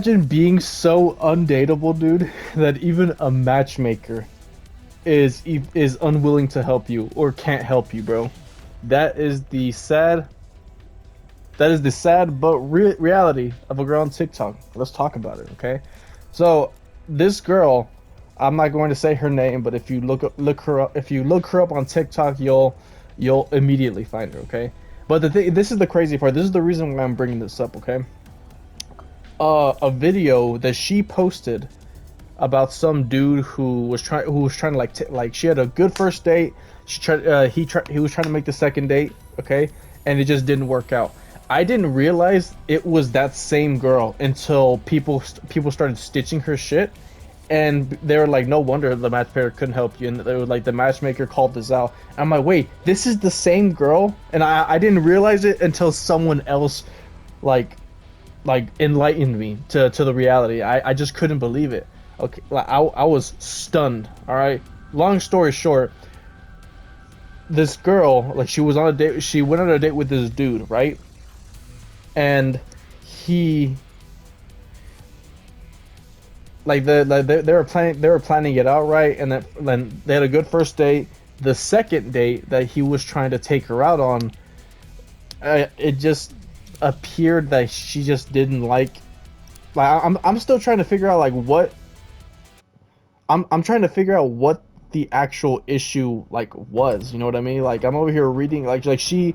Imagine being so undateable, dude, that even a matchmaker is unwilling to help you or can't help you, bro. That is the sad. That is the sad but reality of a girl on TikTok. Let's talk about it, okay? So this girl, I'm not going to say her name, but if you look her up, if you look her up on TikTok, you'll immediately find her, okay? But the thing, this is the crazy part. This is the reason why I'm bringing this up, okay? A video that she posted about some dude who was trying to like she had a good first date. She tried he was trying to make the second date, okay, and it just didn't work out. I didn't realize it was that same girl until people started stitching her shit, and they were like, no wonder the matchmaker couldn't help you, and they were like, the matchmaker called this out. I'm like, wait, this is the same girl, and I didn't realize it until someone else like enlightened me to the reality. I just couldn't believe it. Okay, like I was stunned. All right. Long story short, this girl, like, she was on a date. She went on a date with this dude, right? And he, like, they were planning it out, right? And then they had a good first date. The second date that he was trying to take her out on, it just appeared that she just didn't like I'm still trying to figure out like what I'm trying to figure out what the actual issue like was, you know what I mean? Like, I'm over here reading like she,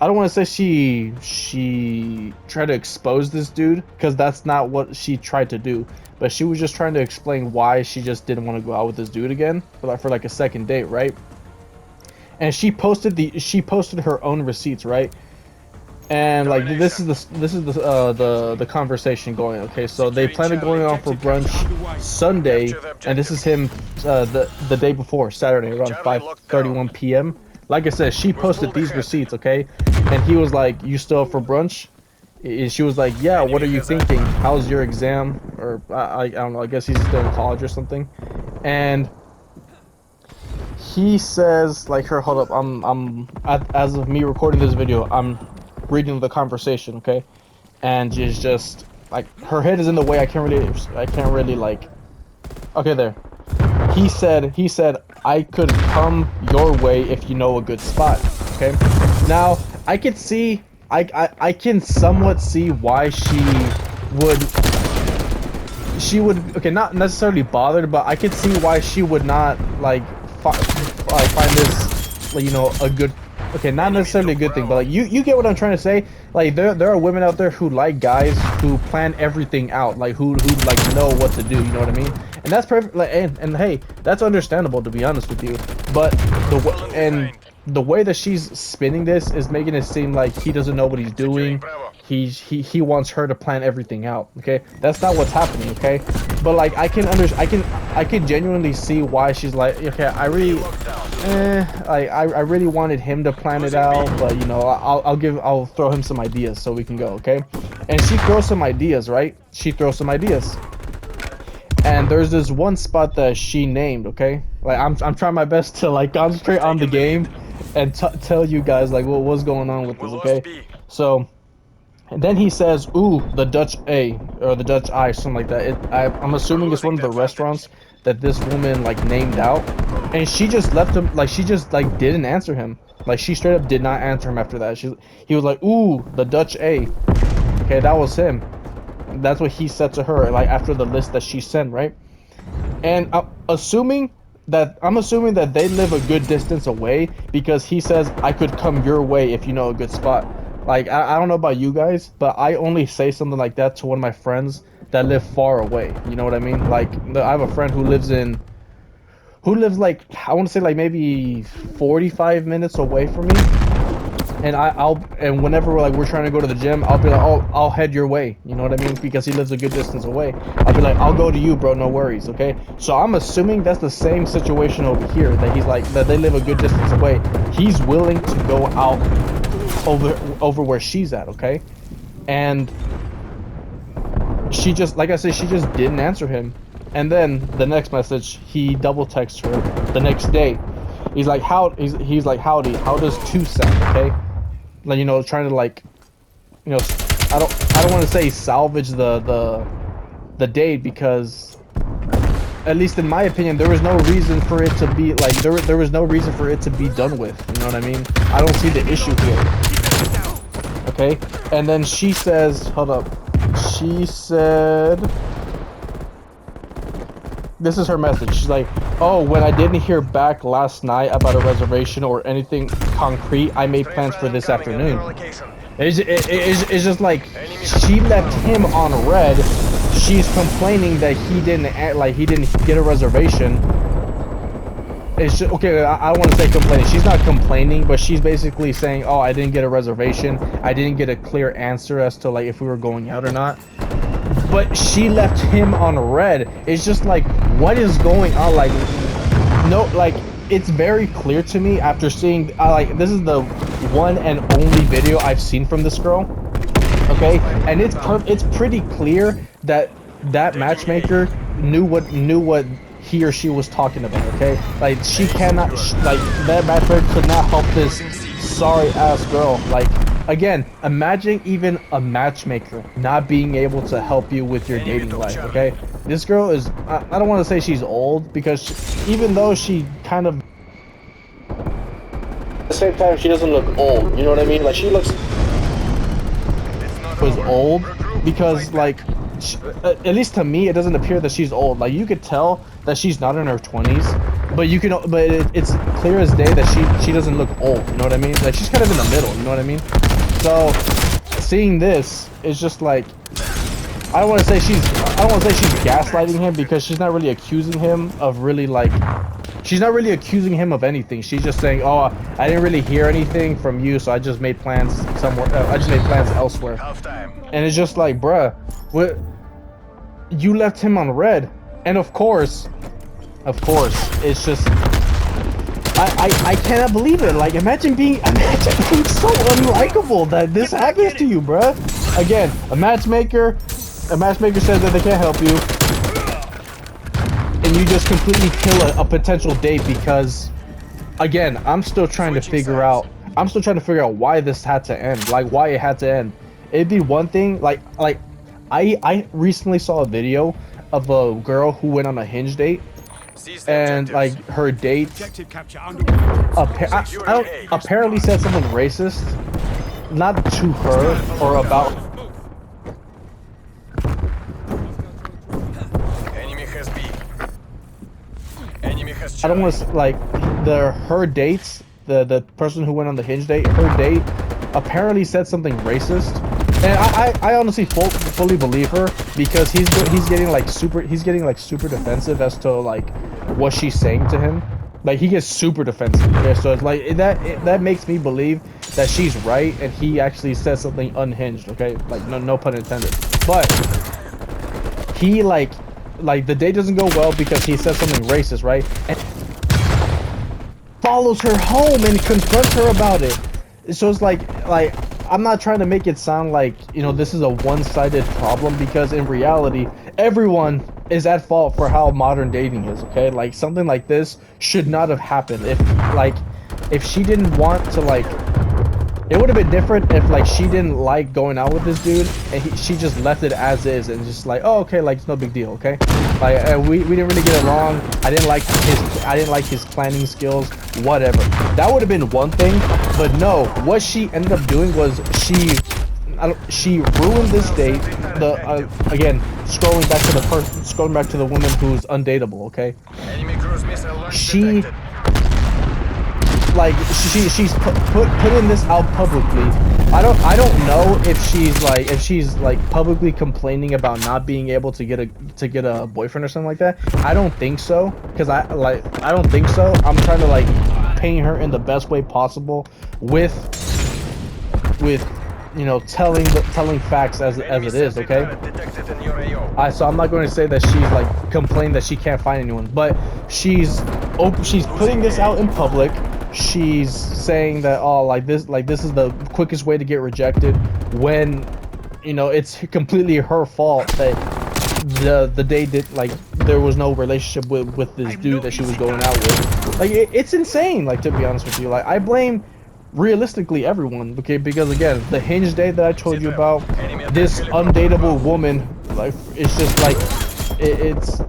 I don't want to say she tried to expose this dude, because that's not what she tried to do, but she was just trying to explain why she just didn't want to go out with this dude again for like a second date, right? And she posted her own receipts, right? And like, this is the conversation going. Okay, so they plan on going out for brunch Sunday, and this is him the day before, Saturday, around 5:31 p.m. Like I said, she posted these receipts, okay, and he was like, "You still up for brunch?" She was like, "Yeah. What are you thinking? How's your exam?" Or I don't know. I guess he's still in college or something. And he says, like, her, hold up, as of me recording this video, I'm reading the conversation, okay, and she's just like, her head is in the way. I can't really like, okay, there. He said I could come your way if you know a good spot, okay. Now I could see, I can somewhat see why she would, okay, not necessarily bothered, but I could see why she would not like find this, like, you know, a good, okay, not necessarily a good thing, but like, you get what I'm trying to say. Like, there are women out there who like guys who plan everything out, like who like know what to do, you know what I mean? And that's perfect, like, and hey, that's understandable, to be honest with you. But the way that she's spinning this is making it seem like he doesn't know what he's doing. He wants her to plan everything out, okay? That's not what's happening, okay? But like, I can genuinely see why she's like, okay, I really really wanted him to plan it out, but you know, I'll throw him some ideas so we can go, okay? And she throws some ideas, right? She throws some ideas. And there's this one spot that she named, okay? Like, I'm trying my best to like concentrate on the game and tell you guys like what's going on with this, okay? So, and then he says, "Ooh, the Dutch A or the Dutch I," something like that. I'm assuming it's one of the restaurants that this woman like named out, and she just left him. Like, she just like didn't answer him. Like, she straight up did not answer him after that. He was like, "Ooh, the Dutch A." Okay, that was him. That's what he said to her, like, after the list that she sent, right? And I'm assuming that they live a good distance away, because he says, "I could come your way if you know a good spot." Like, I don't know about you guys, but I only say something like that to one of my friends that live far away. You know what I mean? Like, I have a friend who lives like, I want to say like maybe 45 minutes away from me. And and whenever we're trying to go to the gym, I'll be like, "Oh, I'll head your way." You know what I mean? Because he lives a good distance away. I'll be like, "I'll go to you, bro. No worries." Okay. So I'm assuming that's the same situation over here. That he's like, that they live a good distance away. He's willing to go out over where she's at. Okay. And she just, like I said, she just didn't answer him. And then the next message, he double texts her the next day. He's like, he's like, "Howdy, how does two sound?" Okay. Like, you know, trying to like, you know, I don't want to say salvage the date, because at least in my opinion there was no reason for it to be like there was no reason for it to be done with, you know what I mean? I don't see the issue here. Okay, and then she says, hold up, she said, this is her message. She's like, oh, when I didn't hear back last night about a reservation or anything concrete, I made plans for this afternoon. It's just like, she left him on red. She's complaining that he didn't get a reservation. It's just, okay, I don't want to say complaining. She's not complaining, but she's basically saying, oh, I didn't get a reservation. I didn't get a clear answer as to like if we were going out or not. But she left him on red. It's just like, what is going on? Like, no, like, it's very clear to me after seeing, like, this is the one and only video I've seen from this girl. Okay, and it's pretty clear that that matchmaker knew what he or she was talking about. Okay, like, she cannot, like, that matchmaker could not help this sorry ass girl. Like, again, imagine even a matchmaker not being able to help you with your dating life. Okay, this girl is, I don't want to say she's old, because even though she kind of, at the same time, she doesn't look old, you know what I mean? Like, she looks was old, because like at least to me it doesn't appear that she's old. Like, you could tell that she's not in her 20s, but you can, but it's clear as day that she doesn't look old, you know what I mean? Like, she's kind of in the middle, you know what I mean? So seeing this is just like, I don't want to say she's gaslighting him, because she's not really accusing him of really, like, she's not really accusing him of anything. She's just saying, oh, I didn't really hear anything from you, so I just made plans somewhere. I just made plans elsewhere. And it's just like, bruh, what? You left him on red, and of course, it's just, I cannot believe it. Like, imagine being so unlikable that this happens to you, bruh. Again, a matchmaker says that they can't help you, and you just completely kill a potential date because, again, I'm still trying to figure out why this had to end, like, why it had to end. It'd be one thing, like I recently saw a video of a girl who went on a Hinge date, and like her date apparently said something racist, not to her or about. I don't want to, like, her dates, the person who went on the Hinge date, her date apparently said something racist, and I honestly fully believe her, because he's getting super defensive as to like what she's saying to him. Like, he gets super defensive. Okay, so it's like that makes me believe that she's right, and he actually says something unhinged. Okay, like, no pun intended. But he like the date doesn't go well because he says something racist, right? And follows her home and confronts her about it. So it's like I'm not trying to make it sound like, you know, this is a one-sided problem, because in reality everyone is at fault for how modern dating is. Okay, like, something like this should not have happened. If she didn't want to, like, it would have been different if, like, she didn't like going out with this dude and she just left it as is and just like, oh, okay, like, it's no big deal. Okay, like, we didn't really get along, I didn't like his planning skills, whatever. That would have been one thing. But no, what she ended up doing was she ruined this date. Again, scrolling back to the woman who's undateable. Okay, she's putting this out publicly. I don't know if she's publicly complaining about not being able to get a boyfriend or something like that. I don't think so, because I don't think so. I'm trying to, like, paint her in the best way possible with you know, telling facts as it is. Okay, so I'm not going to say that she's, like, complaining that she can't find anyone, but she's putting this out in public. She's saying that, oh, like this is the quickest way to get rejected, when, you know, it's completely her fault that the day there was no relationship with this dude that she was going out with. Like, it's insane. Like, to be honest with you, like, I blame realistically everyone, okay, because again, the hinge date that I told you about, this undateable woman, like, it's just like it's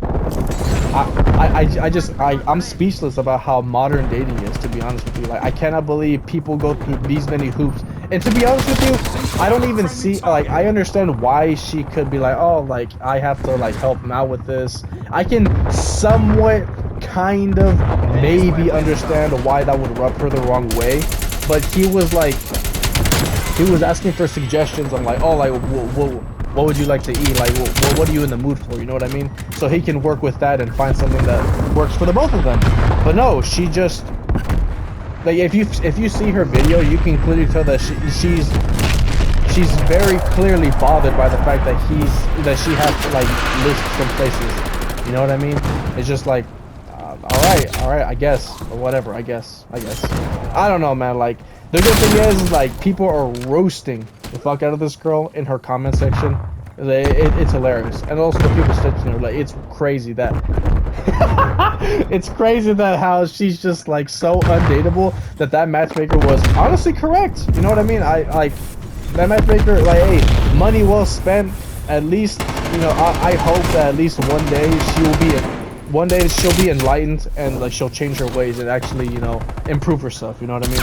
I'm speechless about how modern dating is, to be honest with you. Like, I cannot believe people go through these many hoops. And to be honest with you, I don't even see, like, I understand why she could be like, oh, like, I have to, like, help him out with this. I can somewhat kind of maybe understand why that would rub her the wrong way. But he was like, he was asking for suggestions. I'm like, oh, like, what would you like to eat? Like, what are you in the mood for? You know what I mean? So he can work with that and find something that works for the both of them. But no, she just, like, if you see her video, you can clearly tell that she's very clearly bothered by the fact that she has to, like, list some places. You know what I mean? It's just like, all right, I guess, or whatever. I guess. I don't know, man. Like, the good thing is like, people are roasting the fuck out of this girl in her comment section. It's hilarious, and also the people stitching her. Like, it's crazy that it's crazy that how she's just like so undateable that matchmaker was honestly correct. You know what I mean? I like that matchmaker. Like, hey, money well spent. At least, you know, I hope that at least one day she'll be enlightened and, like, she'll change her ways and actually, you know, improve herself. You know what I mean?